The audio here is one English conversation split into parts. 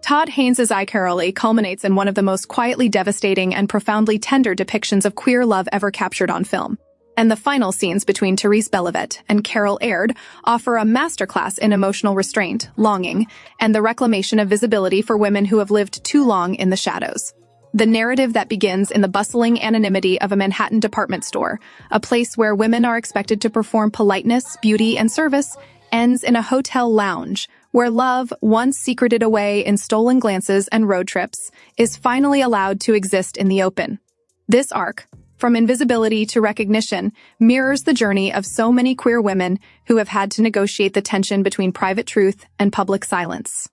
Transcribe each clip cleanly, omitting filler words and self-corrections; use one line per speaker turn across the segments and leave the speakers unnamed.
Todd Haynes' iCarly culminates in one of the most quietly devastating and profoundly tender depictions of queer love ever captured on film. And the final scenes between Therese Belivet and Carol Aird offer a masterclass in emotional restraint, longing, and the reclamation of visibility for women who have lived too long in the shadows. The narrative that begins in the bustling anonymity of a Manhattan department store, a place where women are expected to perform politeness, beauty, and service, ends in a hotel lounge, where love, once secreted away in stolen glances and road trips, is finally allowed to exist in the open. This arc, from invisibility to recognition, mirrors the journey of so many queer women who have had to negotiate the tension between private truth and public silence.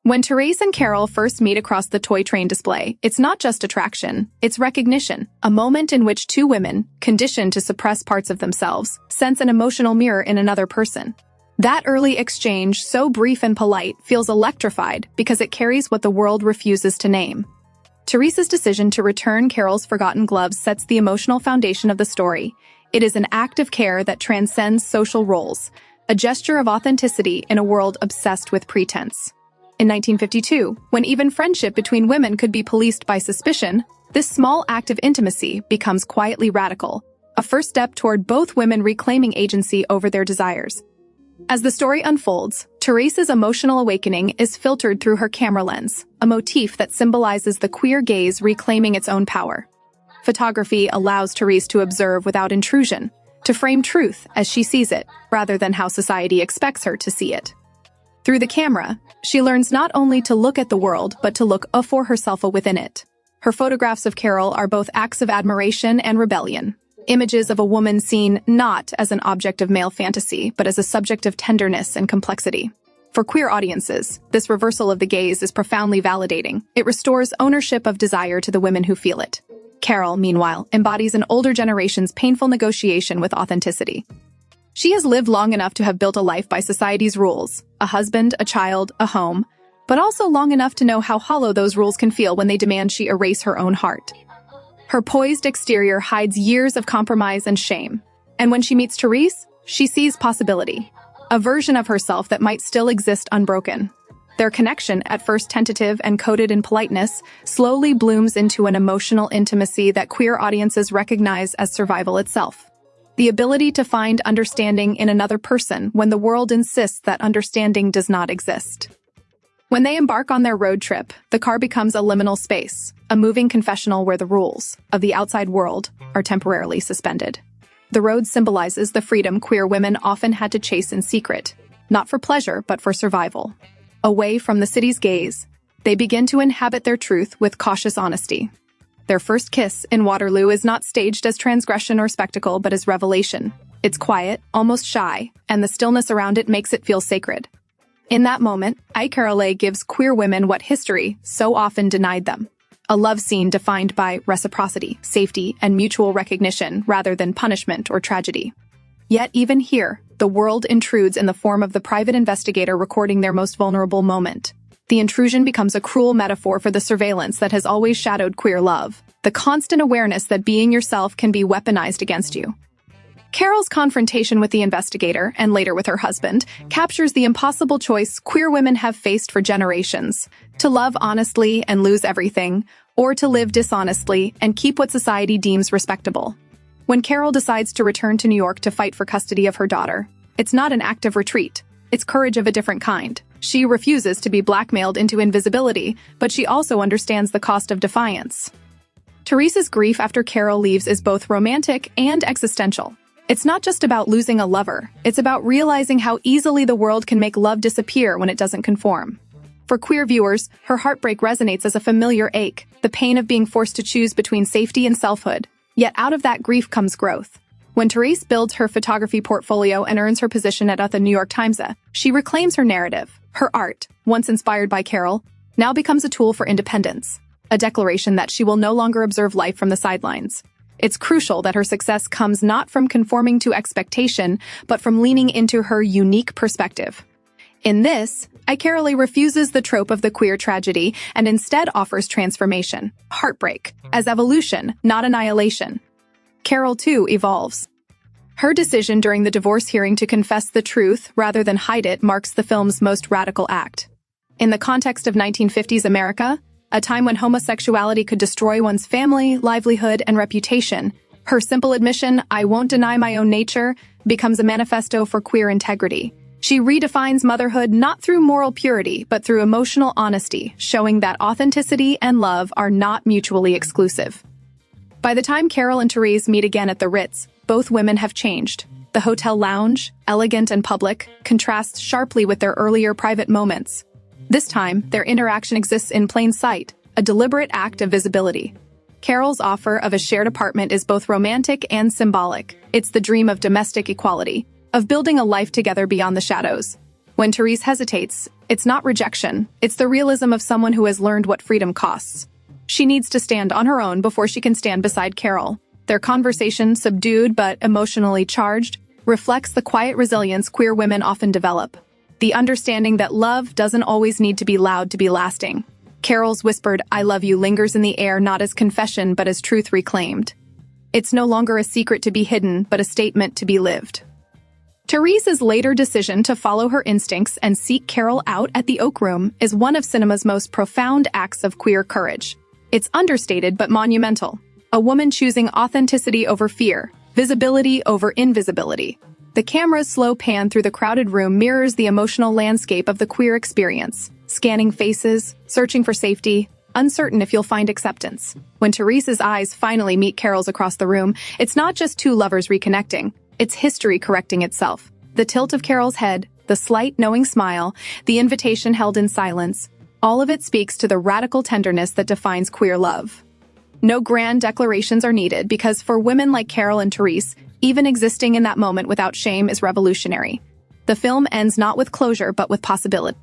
When Therese and Carol first meet across the toy train display, it's not just attraction, it's recognition, a moment in which two women, conditioned to suppress parts of themselves, sense an emotional mirror in another person. That early exchange, so brief and polite, feels electrified because it carries what the world refuses to name. Therese's decision to return Carol's forgotten gloves sets the emotional foundation of the story. It is an act of care that transcends social roles, a gesture of authenticity in a world obsessed with pretense. In 1952, when even friendship between women could be policed by suspicion, this small act of intimacy becomes quietly radical, a first step toward both women reclaiming agency over their desires. As the story unfolds, Therese's emotional awakening is filtered through her camera lens, a motif that symbolizes the queer gaze reclaiming its own power. Photography allows Therese to observe without intrusion, to frame truth as she sees it, rather than how society expects her to see it. Through the camera, she learns not only to look at the world, but to look for herself within it. Her photographs of Carol are both acts of admiration and rebellion, images of a woman seen not as an object of male fantasy, but as a subject of tenderness and complexity. For queer audiences, this reversal of the gaze is profoundly validating. It restores ownership of desire to the women who feel it. Carol, meanwhile, embodies an older generation's painful negotiation with authenticity. She has lived long enough to have built a life by society's rules, a husband, a child, a home, but also long enough to know how hollow those rules can feel when they demand she erase her own heart. Her poised exterior hides years of compromise and shame, and when she meets Therese, she sees possibility, a version of herself that might still exist unbroken. Their connection, at first tentative and coded in politeness, slowly blooms into an emotional intimacy that queer audiences recognize as survival itself. The ability to find understanding in another person when the world insists that understanding does not exist. When they embark on their road trip, the car becomes a liminal space, a moving confessional where the rules of the outside world are temporarily suspended. The road symbolizes the freedom queer women often had to chase in secret, not for pleasure, but for survival. Away from the city's gaze, they begin to inhabit their truth with cautious honesty. Their first kiss in Waterloo is not staged as transgression or spectacle, but as revelation. It's quiet, almost shy, and the stillness around it makes it feel sacred. In that moment, iCarly gives queer women what history so often denied them. A love scene defined by reciprocity, safety, and mutual recognition rather than punishment or tragedy. Yet even here, the world intrudes in the form of the private investigator recording their most vulnerable moment. The intrusion becomes a cruel metaphor for the surveillance that has always shadowed queer love, the constant awareness that being yourself can be weaponized against you. Carol's confrontation with the investigator, and later with her husband, captures the impossible choice queer women have faced for generations: to love honestly and lose everything, or to live dishonestly and keep what society deems respectable. When Carol decides to return to New York to fight for custody of her daughter, it's not an act of retreat, it's courage of a different kind. She refuses to be blackmailed into invisibility, but she also understands the cost of defiance. Therese's grief after Carol leaves is both romantic and existential. It's not just about losing a lover, it's about realizing how easily the world can make love disappear when it doesn't conform. For queer viewers, her heartbreak resonates as a familiar ache, the pain of being forced to choose between safety and selfhood. Yet out of that grief comes growth. When Therese builds her photography portfolio and earns her position at the New York Times, she reclaims her narrative. Her art, once inspired by Carol, now becomes a tool for independence, a declaration that she will no longer observe life from the sidelines. It's crucial that her success comes not from conforming to expectation, but from leaning into her unique perspective. In this, iCarly refuses the trope of the queer tragedy and instead offers transformation, heartbreak, as evolution, not annihilation. Carol, too, evolves. Her decision during the divorce hearing to confess the truth rather than hide it marks the film's most radical act. In the context of 1950s America, a time when homosexuality could destroy one's family, livelihood, and reputation, her simple admission, "I won't deny my own nature," becomes a manifesto for queer integrity. She redefines motherhood not through moral purity, but through emotional honesty, showing that authenticity and love are not mutually exclusive. By the time Carol and Therese meet again at the Ritz, both women have changed. The hotel lounge, elegant and public, contrasts sharply with their earlier private moments. This time, their interaction exists in plain sight, a deliberate act of visibility. Carol's offer of a shared apartment is both romantic and symbolic. It's the dream of domestic equality, of building a life together beyond the shadows. When Therese hesitates, it's not rejection, it's the realism of someone who has learned what freedom costs. She needs to stand on her own before she can stand beside Carol. Their conversation, subdued but emotionally charged, reflects the quiet resilience queer women often develop. The understanding that love doesn't always need to be loud to be lasting. Carol's whispered "I love you" lingers in the air not as confession but as truth reclaimed. It's no longer a secret to be hidden, but a statement to be lived. Therese's later decision to follow her instincts and seek Carol out at the Oak Room is one of cinema's most profound acts of queer courage. It's understated but monumental. A woman choosing authenticity over fear, visibility over invisibility. The camera's slow pan through the crowded room mirrors the emotional landscape of the queer experience, scanning faces, searching for safety, uncertain if you'll find acceptance. When Therese's eyes finally meet Carol's across the room, it's not just two lovers reconnecting, it's history correcting itself. The tilt of Carol's head, the slight knowing smile, the invitation held in silence, all of it speaks to the radical tenderness that defines queer love. No grand declarations are needed because for women like Carol and Therese, even existing in that moment without shame is revolutionary. The film ends not with closure but with possibility.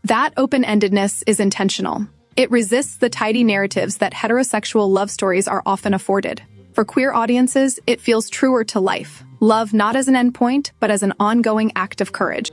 That open-endedness is intentional. It resists the tidy narratives that heterosexual love stories are often afforded. For queer audiences, it feels truer to life. Love not as an endpoint, but as an ongoing act of courage.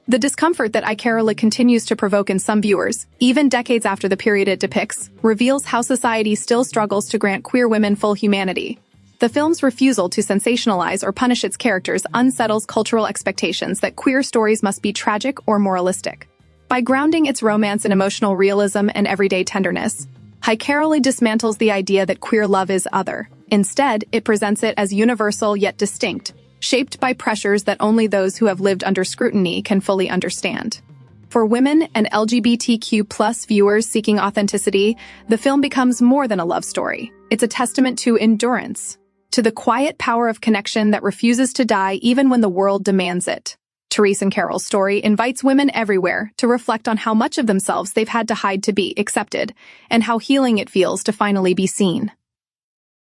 The discomfort that iCarolA continues to provoke in some viewers, even decades after the period it depicts, reveals how society still struggles to grant queer women full humanity. The film's refusal to sensationalize or punish its characters unsettles cultural expectations that queer stories must be tragic or moralistic. By grounding its romance in emotional realism and everyday tenderness, iCarolA dismantles the idea that queer love is other. Instead, it presents it as universal yet distinct, shaped by pressures that only those who have lived under scrutiny can fully understand. For women and LGBTQ+ viewers seeking authenticity, the film becomes more than a love story. It's a testament to endurance, to the quiet power of connection that refuses to die even when the world demands it. Therese and Carol's story invites women everywhere to reflect on how much of themselves they've had to hide to be accepted, and how healing it feels to finally be seen.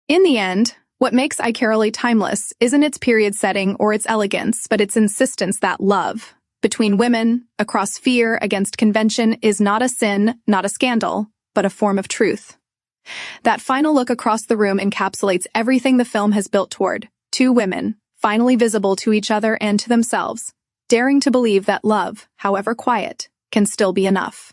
In the end, what makes iCarolA timeless isn't its period setting or its elegance, but its insistence that love, between women, across fear, against convention, is not a sin, not a scandal, but a form of truth. That final look across the room encapsulates everything the film has built toward: two women, finally visible to each other and to themselves, daring to believe that love, however quiet, can still be enough.